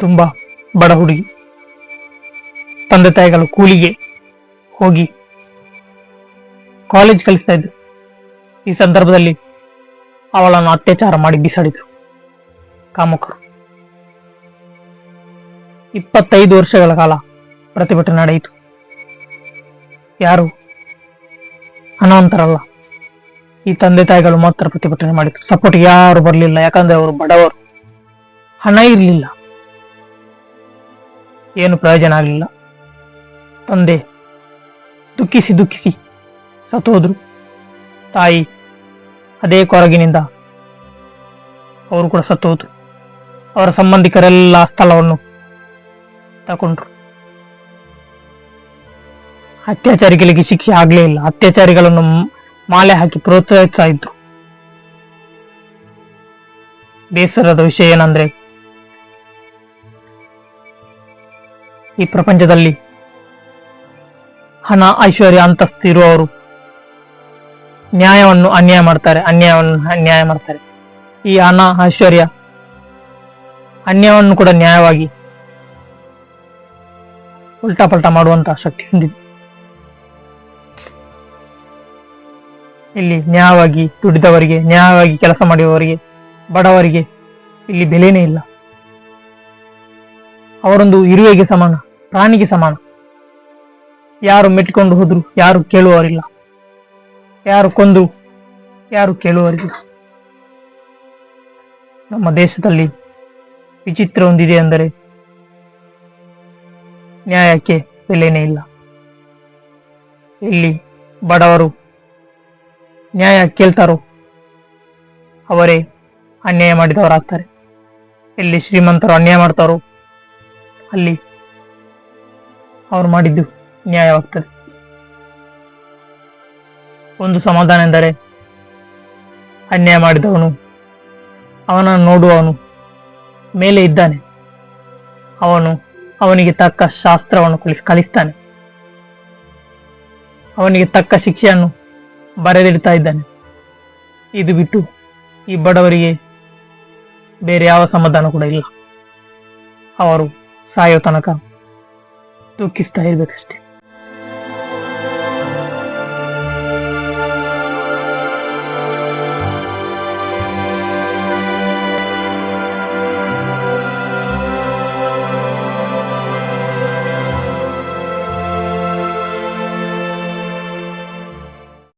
ತುಂಬ ಬಡ ಹುಡುಗಿ. ತಂದೆ ತಾಯಿಗಳು ಕೂಲಿಗೆ ಹೋಗಿ ಕಾಲೇಜ್ ಕಲಿಸ್ತಾ ಇದ್ರು. ಈ ಸಂದರ್ಭದಲ್ಲಿ ಅವಳನ್ನು ಅತ್ಯಾಚಾರ ಮಾಡಿ ಬಿಸಾಡಿದ್ರು ಕಾಮುಕರು. 25 ವರ್ಷಗಳ ಕಾಲ ಪ್ರತಿಭಟನೆ ನಡೆಯಿತು. ಯಾರು ಹಣವಂತರಲ್ಲ, ಈ ತಂದೆ ತಾಯಿಗಳು ಮಾತ್ರ ಪ್ರತಿಭಟನೆ ಮಾಡಿದ್ರು. ಸಪೋರ್ಟ್ ಯಾರು ಬರಲಿಲ್ಲ, ಯಾಕಂದ್ರೆ ಅವರು ಬಡವರು, ಹಣ ಇರಲಿಲ್ಲ, ಏನು ಪ್ರಯೋಜನ ಆಗಲಿಲ್ಲ. ತಂದೆ ದುಃಖಿಸಿ ಸತ್ತು ಹೋದ್ರು. ತಾಯಿ ಅದೇ ಕೊರಗಿನಿಂದ ಅವರು ಕೂಡ ಸತ್ತು ಹೋದ್ರು. ಅವರ ಸಂಬಂಧಿಕರೆಲ್ಲ ಸ್ಥಳವನ್ನು ತಗೊಂಡ್ರು. ಅತ್ಯಾಚಾರಿಗಳಿಗೆ ಶಿಕ್ಷೆ ಆಗ್ಲೇ ಇಲ್ಲ. ಅತ್ಯಾಚಾರಿಗಳನ್ನು ಮಾಲೆ ಹಾಕಿ ಪ್ರೋತ್ಸಾಹಿಸ್ತಾ ಇದ್ರು. ಬೇಸರದ ವಿಷಯ ಏನಂದ್ರೆ, ಈ ಪ್ರಪಂಚದಲ್ಲಿ ಹಣ, ಐಶ್ವರ್ಯ, ಅಂತಸ್ತು ಇರುವವರು ನ್ಯಾಯವನ್ನು ಅನ್ಯಾಯ ಮಾಡ್ತಾರೆ, ಅನ್ಯಾಯವನ್ನು ಅನ್ಯಾಯ ಮಾಡ್ತಾರೆ. ಈ ಹಣ, ಐಶ್ವರ್ಯ, ಅನ್ಯಾಯವನ್ನು ಕೂಡ ನ್ಯಾಯವಾಗಿ ಉಲ್ಟಾ ಮಾಡುವಂತಹ ಶಕ್ತಿ ಹೊಂದಿದೆ. ಇಲ್ಲಿ ನ್ಯಾಯವಾಗಿ ದುಡಿದವರಿಗೆ, ನ್ಯಾಯವಾಗಿ ಕೆಲಸ ಮಾಡುವವರಿಗೆ, ಬಡವರಿಗೆ ಇಲ್ಲಿ ಬೆಲೆನೇ ಇಲ್ಲ. ಅವರೊಂದು ಇರುವೆಗೆ ಸಮಾನ, ಪ್ರಾಣಿಗೆ ಸಮಾನ. ಯಾರು ಮೆಟ್ಕೊಂಡು ಹೋದ್ರು ಯಾರು ಕೇಳುವವರಿಲ್ಲ, ಯಾರು ಕೊಂದ್ರು ಯಾರು ಕೇಳುವವರಿಲ್ಲ. ನಮ್ಮ ದೇಶದಲ್ಲಿ ವಿಚಿತ್ರ ಹೊಂದಿದೆ ಅಂದರೆ ನ್ಯಾಯಕ್ಕೆ ಬೆಲೆನೇ ಇಲ್ಲ. ಇಲ್ಲಿ ಬಡವರು ನ್ಯಾಯ ಕೇಳ್ತಾರೋ ಅವರೇ ಅನ್ಯಾಯ ಮಾಡಿದವರಾಗ್ತಾರೆ. ಎಲ್ಲಿ ಶ್ರೀಮಂತರು ಅನ್ಯಾಯ ಮಾಡ್ತಾರೋ ಅಲ್ಲಿ ಅವರು ಮಾಡಿದ್ದು ನ್ಯಾಯವಾಗ್ತದೆ. ಒಂದು ಸಮಾಧಾನ ಎಂದರೆ, ಅನ್ಯಾಯ ಮಾಡಿದವನು, ಅವನನ್ನು ನೋಡುವವನು ಮೇಲೆ ಇದ್ದಾನೆ. ಅವನಿಗೆ ತಕ್ಕ ಶಾಸ್ತ್ರವನ್ನು ಕಲಿಸ್ತಾನೆ. ಅವನಿಗೆ ತಕ್ಕ ಶಿಕ್ಷೆಯನ್ನು ಬರೆದಿಡ್ತಾ ಇದ್ದಾನೆ. ಇದು ಬಿಟ್ಟು ಈ ಬಡವರಿಗೆ ಬೇರೆ ಯಾವ ಸಮಾಧಾನ ಕೂಡ ಇಲ್ಲ. ಅವರು ಸಾಯೋ ತನಕ ದುಃಖಿಸ್ತಾ ಇರ್ಬೇಕಷ್ಟೇ.